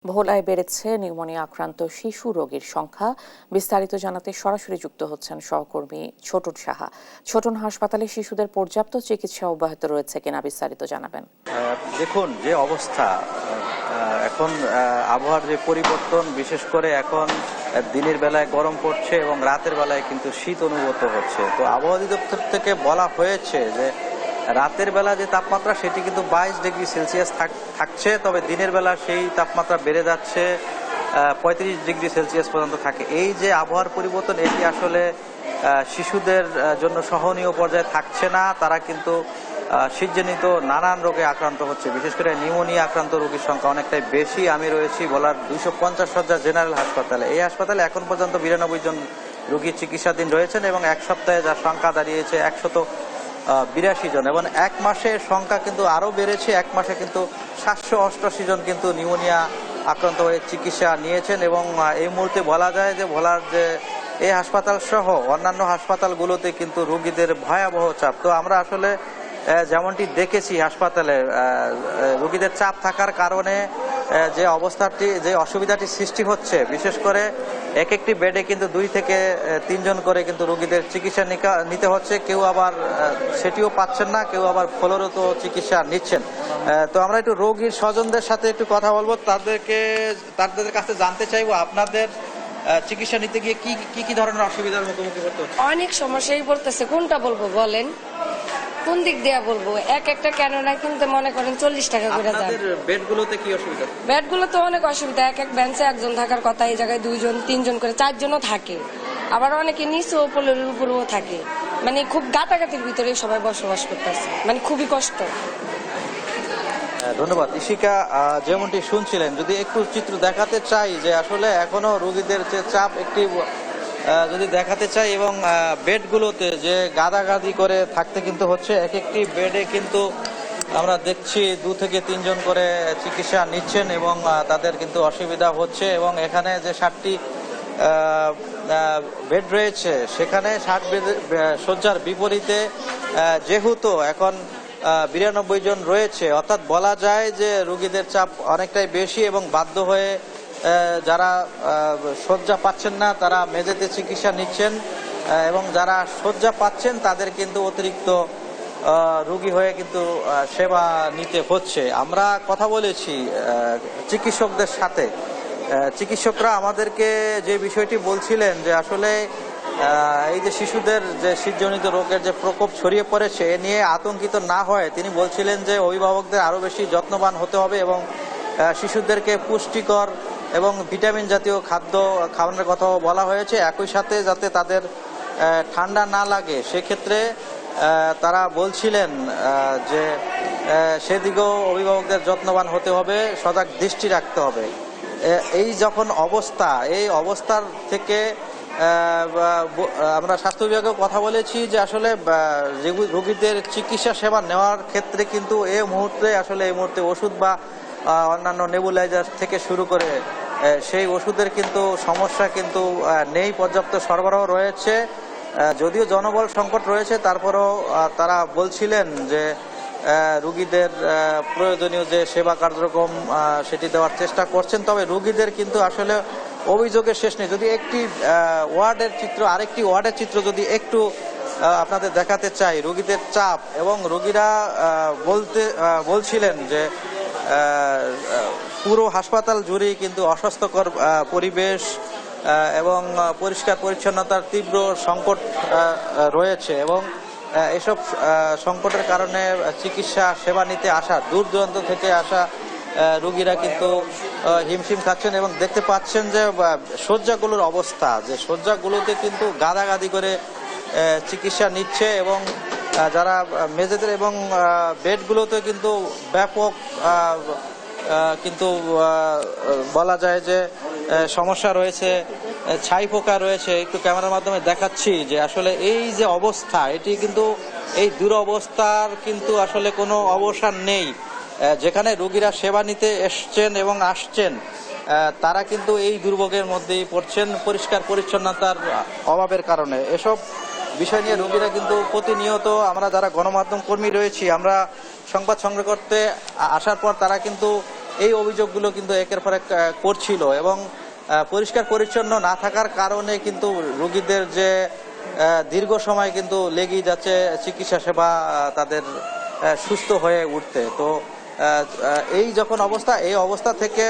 ভোলায় বেড়েছে নিউমোনিয়া আক্রান্ত শিশু রোগীর সংখ্যা। বিস্তারিত জানাতে সরাসরি যুক্ত হচ্ছেন সহকর্মী ছোটন সাহা। ছোটন, হাসপাতালে শিশুদের পর্যাপ্ত চিকিৎসা অব্যাহত রয়েছে কিনা বিস্তারিত জানাবেন। দেখুন, যে অবস্থা এখন, আবহাওয়ার যে পরিবর্তন, বিশেষ করে এখন দিনের বেলায় গরম পড়ছে এবং রাতের বেলায় কিন্তু শীত অনুভূত হচ্ছে। তো আবহাওয়া অধিদপ্তর থেকে বলা হয়েছে যে রাতের বেলা যে তাপমাত্রা সেটি কিন্তু 22 ডিগ্রি সেলসিয়াস থাকছে, তবে দিনের বেলা সেই তাপমাত্রা বেড়ে যাচ্ছে 35 ডিগ্রি সেলসিয়াস পর্যন্ত থাকে। এই যে আবহাওয়ার পরিবর্তন, এটি আসলে শিশুদের জন্য সহনীয় পর্যায়ে থাকছে না। তারা কিন্তু শীতজনিত নানান রোগে আক্রান্ত হচ্ছে। বিশেষ করে নিউমোনিয়া আক্রান্ত রোগীর সংখ্যা অনেকটাই বেশি। আমি রয়েছি ভোলার 250 শয্যা জেনারেল হাসপাতালে। এই হাসপাতালে এখন পর্যন্ত 92 জন রোগী চিকিৎসাধীন রয়েছেন এবং এক সপ্তাহে যার সংখ্যা দাঁড়িয়েছে 182 জন, এবং এক মাসের সংখ্যা কিন্তু আরও বেড়েছে। এক মাসে কিন্তু 788 জন কিন্তু নিউমোনিয়া আক্রান্ত হয়ে চিকিৎসা নিয়েছেন। এবং এই মুহূর্তে বলা যায় যে ভোলার যে এই হাসপাতাল সহ অন্যান্য হাসপাতালগুলোতে কিন্তু রোগীদের ভয়াবহ চাপ। তো আমরা আসলে যেমনটি দেখেছি হাসপাতালে রোগীদের চাপ থাকার কারণে যে অসুবিধাটি সৃষ্টি হচ্ছে, বিশেষ করে এক একটি বেডে কিন্তু 2 থেকে 3 জন করে কিন্তু রোগীদের চিকিৎসা নিতে হচ্ছে। কেউ আবার সেটিও পাচ্ছেন না, কেউ আবার ফলরত চিকিৎসা নিচ্ছেন। তো আমরা একটু রোগীর স্বজনদের সাথে একটু কথা বলবো, তাদের কাছে জানতে চাইবো আপনাদের চিকিৎসা নিতে গিয়ে কি ধরনের অসুবিধার মুখোমুখি হতে হচ্ছে। অনেক সমস্যাই পড়তেছে, কোনটা বলবো বলেন, কোন দিক দিয়ে বলবো। একটা ক্যানোলা কিনতে মনে করেন 40 টাকা করে দাম। বেডগুলোতে কি অসুবিধা? বেডগুলো তো অনেক অসুবিধা। এক বেঞ্চে একজন থাকার কথা, এই জায়গায় 2 জন 3 জন করে 4 জনও থাকে। আবার অনেকে নিচে উপরের উপরেও থাকে। মানে খুব গাতাগাতির ভিতরে সবাই বসবাস করতেছে, মানে খুবই কষ্ট। ধন্যবাদ ইশিকা। যেমনটি শুনছিলেন, যদি একটু চিত্র দেখাতে চাই যে আসলে এখনো রোগীদের যে চাপ একটি যদি দেখাতে চাই, এবং বেডগুলোতে যে গাদাগাদি করে থাকতে কিন্তু হচ্ছে। এক একটি বেডে কিন্তু আমরা দেখছি 2 থেকে 3 জন করে চিকিৎসা নিচ্ছেন এবং তাদের কিন্তু অসুবিধা হচ্ছে। এবং এখানে যে 60টি বেড রয়েছে, সেখানে 60 শয্যার বিপরীতে যেহেতু এখন 92 জন রয়েছে, অর্থাৎ বলা যায় যে রোগীদের চাপ অনেকটাই বেশি এবং বাধ্য হয়ে যারা শয্যা পাচ্ছেন না তারা মেঝেতে চিকিৎসা নিচ্ছেন, এবং যারা শয্যা পাচ্ছেন তাদের কিন্তু অতিরিক্ত রোগী হয়ে কিন্তু সেবা নিতে হচ্ছে। আমরা কথা বলেছি চিকিৎসকদের সাথে। চিকিৎসকরা আমাদেরকে যে বিষয়টি বলছিলেন যে আসলে এই যে শিশুদের যে শীতজনিত রোগের যে প্রকোপ ছড়িয়ে পড়েছে, এ নিয়ে আতঙ্কিত না হয় তিনি বলছিলেন যে অভিভাবকদের আরও বেশি যত্নবান হতে হবে এবং শিশুদেরকে পুষ্টিকর এবং ভিটামিন জাতীয় খাদ্য খাওয়ানোর কথাও বলা হয়েছে। একই সাথে যাতে তাদের ঠান্ডা না লাগে সেক্ষেত্রে তারা বলছিলেন যে সেদিকেও অভিভাবকদের যত্নবান হতে হবে, সজাগ দৃষ্টি রাখতে হবে। এই যখন অবস্থা, এই অবস্থার থেকে আমরা স্বাস্থ্য বিভাগেও কথা বলেছি যে আসলে রোগীদের চিকিৎসা সেবা নেওয়ার ক্ষেত্রে কিন্তু এই মুহূর্তে ওষুধ বা অন্যান্য নেবুলাইজার থেকে শুরু করে সেই ওষুধের কিন্তু সমস্যা কিন্তু নেই, পর্যাপ্ত সরবরাহ রয়েছে। যদিও জনবল সংকট রয়েছে, তারপরেও তারা বলছিলেন যে রোগীদের প্রয়োজনীয় যে সেবা কার্যক্রম সেটি দেওয়ার চেষ্টা করছেন। তবে রোগীদের কিন্তু আসলে অভিযোগের শেষ নেই। যদি একটি আরেকটি ওয়ার্ডের চিত্র যদি একটু আপনাদের দেখাতে চাই, রোগীদের চাপ, এবং রোগীরা বলছিলেন যে পুরো হাসপাতাল জুড়েই কিন্তু অস্বাস্থ্যকর পরিবেশ এবং পরিষ্কার পরিচ্ছন্নতার তীব্র সংকট রয়েছে, এবং এসব সংকটের কারণে চিকিৎসা সেবা নিতে আসা দূর দূরান্ত থেকে আসা রোগীরা কিন্তু হিমশিম খাচ্ছেন। এবং দেখতে পাচ্ছেন যে শয্যাগুলোর অবস্থা, যে শয্যাগুলোতে কিন্তু গাদাগাদি করে চিকিৎসা নিচ্ছে, এবং যারা মেঝেদের এবং বেডগুলোতে কিন্তু ব্যাপক কিন্তু বলা যায় যে সমস্যা রয়েছে, ছাই পোকা রয়েছে। একটু ক্যামেরার মাধ্যমে দেখাচ্ছি যে আসলে এই যে অবস্থা, এটি কিন্তু এই দুরবস্থার কিন্তু আসলে কোনো অবসান নেই। যেখানে রোগীরা সেবা নিতে এসছেন এবং আসছেন, তারা কিন্তু এই দুর্ভোগের মধ্যেই পড়ছেন পরিষ্কার পরিচ্ছন্নতার অভাবের কারণে। এসব বিষয় নিয়ে রোগীরা কিন্তু প্রতিনিয়ত, আমরা যারা গণমাধ্যম কর্মী রয়েছি, আমরা সংবাদ সংগ্রহ করতে আসার পর তারা কিন্তু এই অভিযোগগুলো কিন্তু একের পর এক করছিল এবং পরিষ্কার পরিচ্ছন্ন না থাকার কারণে কিন্তু রোগীদের যে দীর্ঘ সময় কিন্তু লেগেই যাচ্ছে চিকিৎসা সেবা তাদের সুস্থ হয়ে উঠতে। তো এই যখন অবস্থা, এই অবস্থা থেকে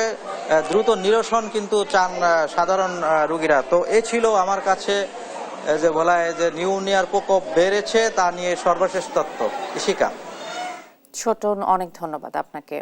দ্রুত নিরসন কিন্তু চান সাধারণ রোগীরা। তো এই ছিল আমার কাছে যে বলা হয় যে নিউমোনিয়ার প্রকোপ বেড়েছে তা নিয়ে সর্বশেষ তথ্য। ইশিকা। ছোটন, অনেক ধন্যবাদ আপনাকে।